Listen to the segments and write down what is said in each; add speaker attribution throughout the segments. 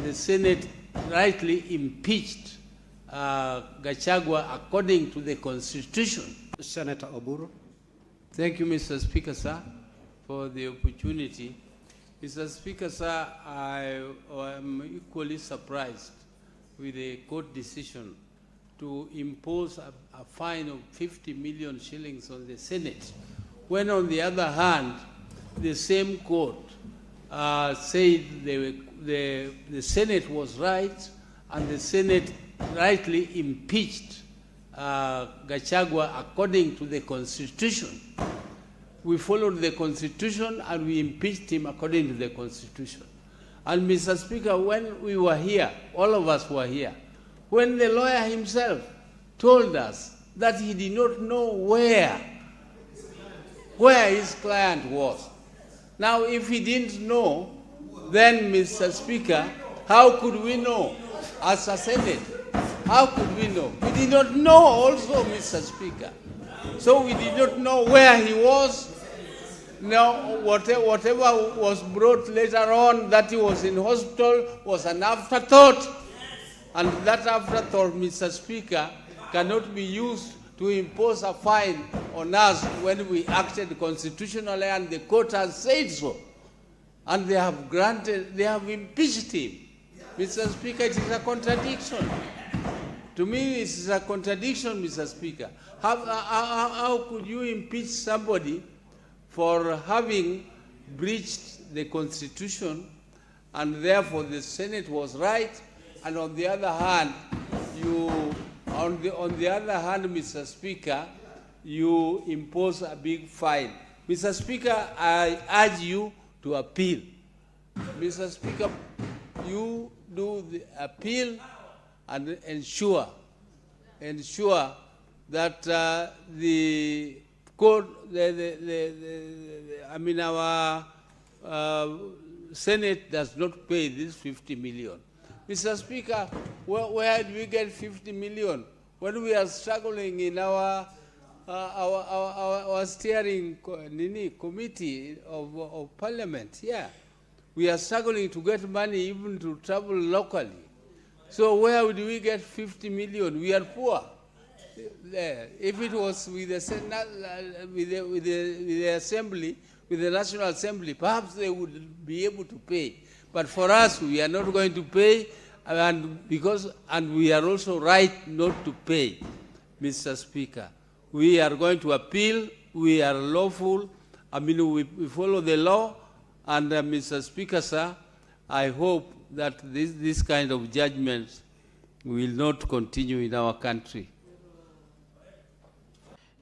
Speaker 1: the Senate rightly impeached Gachagua according to the Constitution.
Speaker 2: Senator Oburu.
Speaker 1: Thank you, Mr. Speaker, sir, for the opportunity. Mr. Speaker, sir, I am equally surprised with the court decision to impose a fine of 50 million shillings on the Senate, when on the other hand, the same court said the Senate was right and the Senate rightly impeached Gachagua according to the Constitution. We followed the Constitution and we impeached him according to the Constitution. And Mr. Speaker, when we were here, all of us were here, when the lawyer himself told us that he did not know where his client was. Now, if he didn't know, then, Mr. Speaker, how could we know as a Senate? How could we know? We did not know also, Mr. Speaker. So we did not know where he was. Now, whatever was brought later on that he was in hospital was an afterthought. And that afterthought, Mr. Speaker, cannot be used to impose a fine on us when we acted constitutionally, and the court has said so. And they have impeached him. Mr. Speaker, it is a contradiction. To me, it is a contradiction, Mr. Speaker. How could you impeach somebody for having breached the Constitution, and therefore the Senate was right, and on the other hand, Mr. Speaker, you impose a big fine. Mr. Speaker, I urge you to appeal. Mr. Speaker, you do the appeal and ensure that the court, our Senate does not pay this 50 million. Mr. Speaker, where do we get 50 million when we are struggling in our steering committee of Parliament? Yeah, we are struggling to get money even to travel locally. So where would we get 50 million? We are poor. If it was with the Senate, with the Assembly, with the National Assembly, perhaps they would be able to pay. But for us, we are not going to pay, and we are also right not to pay, Mr. Speaker. We are going to appeal. We are lawful. We follow the law. And Mr. Speaker, sir, I hope that this kind of judgments will not continue in our country.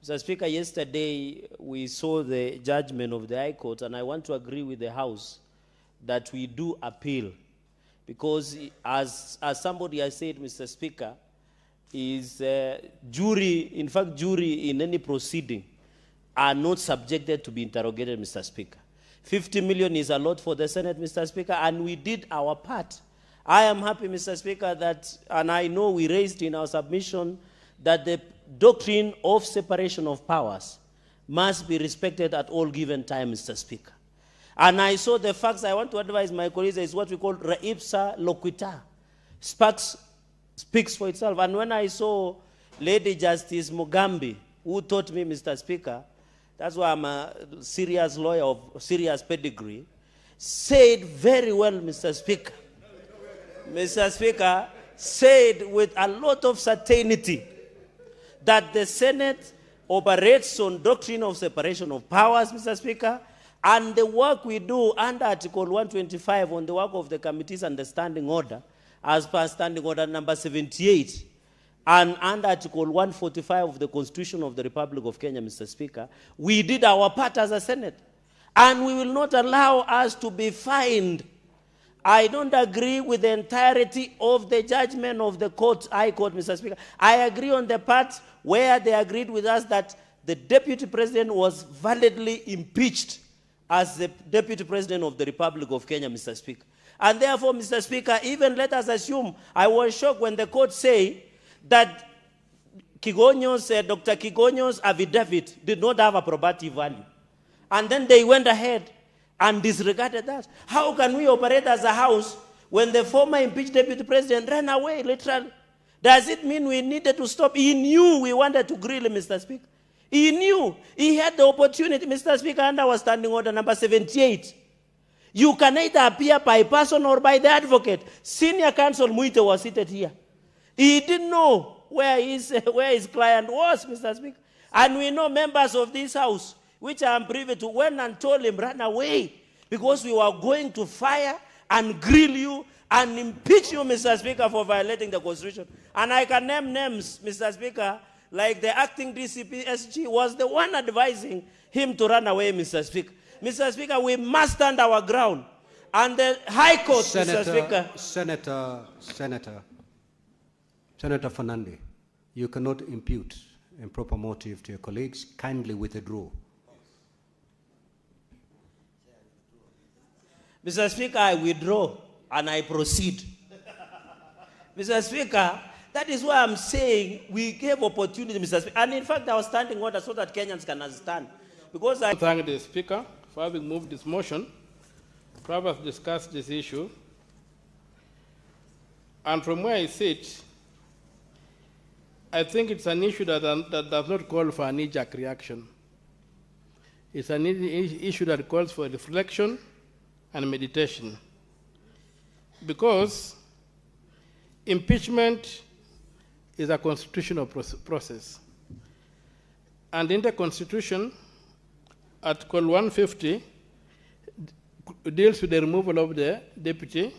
Speaker 3: Mr. Speaker, yesterday we saw the judgment of the High Court, and I want to agree with the House that we do appeal, because as somebody has said, Mr. Speaker, is jury in any proceeding are not subjected to be interrogated, Mr. Speaker. 50 million is a lot for the Senate, Mr. Speaker, and we did our part. I am happy, Mr. Speaker, that, and I know we raised in our submission, that the doctrine of separation of powers must be respected at all given time, Mr. Speaker. And I saw the facts. I want to advise my colleagues, is what we call re ipsa loquita. Speaks for itself. And when I saw Lady Justice Mugambi, who taught me, Mr. Speaker, that's why I'm a serious lawyer of serious pedigree, said very well, Mr. Speaker. Mr. Speaker, said with a lot of certainty that the Senate operates on doctrine of separation of powers, Mr. Speaker, and the work we do under Article 125 on the work of the committees and the standing order, as per standing order number 78, and under Article 145 of the Constitution of the Republic of Kenya, Mr. Speaker, we did our part as a Senate. And we will not allow us to be fined. I don't agree with the entirety of the judgment of the court, High Court, Mr. Speaker. I agree on the part where they agreed with us that the Deputy President was validly impeached as the Deputy President of the Republic of Kenya, Mr. Speaker. And therefore, Mr. Speaker, even let us assume, I was shocked when the court said that Dr. Kigonyo's affidavit did not have a probative value. And then they went ahead and disregarded that. How can we operate as a house when the former impeached deputy president ran away, literally. Does it mean we needed to stop? He knew we wanted to grill him, Mr. Speaker. He knew. He had the opportunity, Mr. Speaker, under our standing order number 78. You can either appear by person or by the advocate. Senior counsel Muite was seated here. He didn't know where his client was, Mr. Speaker. And we know members of this house, which I am privy to, went and told him, run away, because we were going to fire and grill you and impeach you, Mr. Speaker, for violating the Constitution. And I can name names, Mr. Speaker, like the acting DCP SG was the one advising him to run away, Mr. Speaker. Mr. Speaker, we must stand our ground. And the High Court, Mr. Speaker.
Speaker 2: Senator Fernandez, you cannot impute improper motive to your colleagues. Kindly withdraw.
Speaker 3: Mr. Speaker, I withdraw and I proceed. Mr. Speaker, that is why I'm saying we gave opportunity, Mr. Speaker. And in fact, I was standing order so that Kenyans can understand. Because I
Speaker 4: thank the Speaker for having moved this motion to have us discuss this issue. And from where I sit, I think it's an issue that does not call for a knee-jerk reaction. It's an issue that calls for reflection and meditation. Because impeachment is a constitutional process. And in the Constitution, Article 150 deals with the removal of the deputy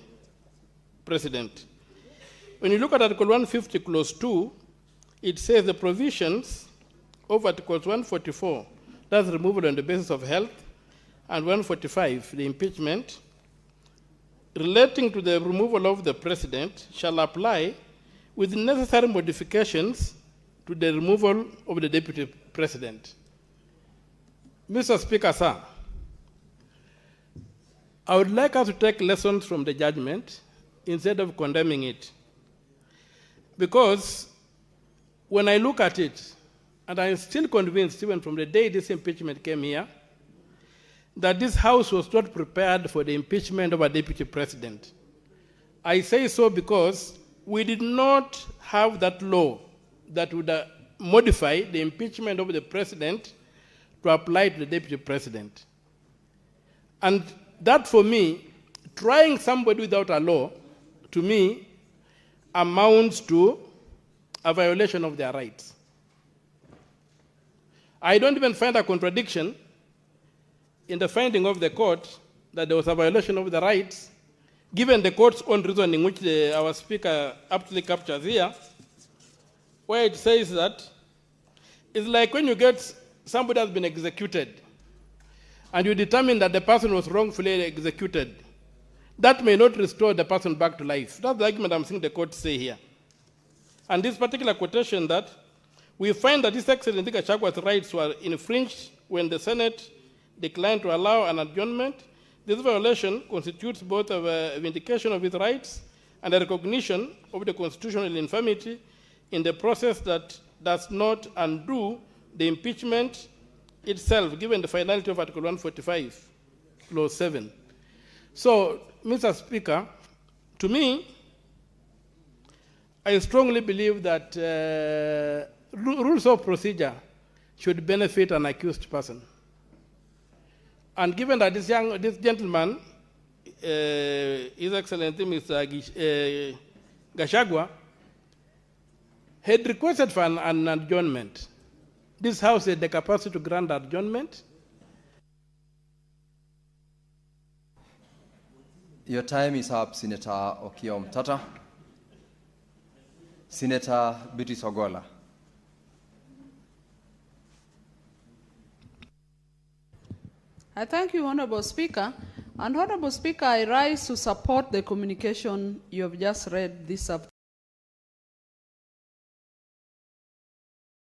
Speaker 4: president. When you look at Article 150, Clause 2, it says the provisions of Articles 144, that's removal on the basis of health, and 145, the impeachment, relating to the removal of the president shall apply with necessary modifications to the removal of the deputy president. Mr. Speaker, sir, I would like us to take lessons from the judgment instead of condemning it. Because when I look at it, and I'm still convinced, even from the day this impeachment came here, that this House was not prepared for the impeachment of a deputy president. I say so because we did not have that law that would modify the impeachment of the president to apply to the deputy president. And that, for me, trying somebody without a law, to me, amounts to a violation of their rights. I don't even find a contradiction in the finding of the court that there was a violation of the rights, given the court's own reasoning, which our speaker aptly captures here, where it says that it's like when you get somebody has been executed, and you determine that the person was wrongfully executed, that may not restore the person back to life. That's the argument I'm seeing the court say here. And this particular quotation that we find that His Excellency Gachagua's rights were infringed when the Senate declined to allow an adjournment. This violation constitutes both a vindication of his rights and a recognition of the constitutional infirmity in the process that does not undo the impeachment itself, given the finality of Article 145, Clause 7. So, Mr. Speaker, to me, I strongly believe that rules of procedure should benefit an accused person. And given that this gentleman, His Excellency Mr. Gachagua, had requested for an adjournment, this House had the capacity to grant adjournment.
Speaker 5: Your time is up, Senator Okiom Tata. Senator Beatrice Ogola.
Speaker 6: I thank you, Honorable Speaker. And Honorable Speaker, I rise to support the communication you have just read this afternoon.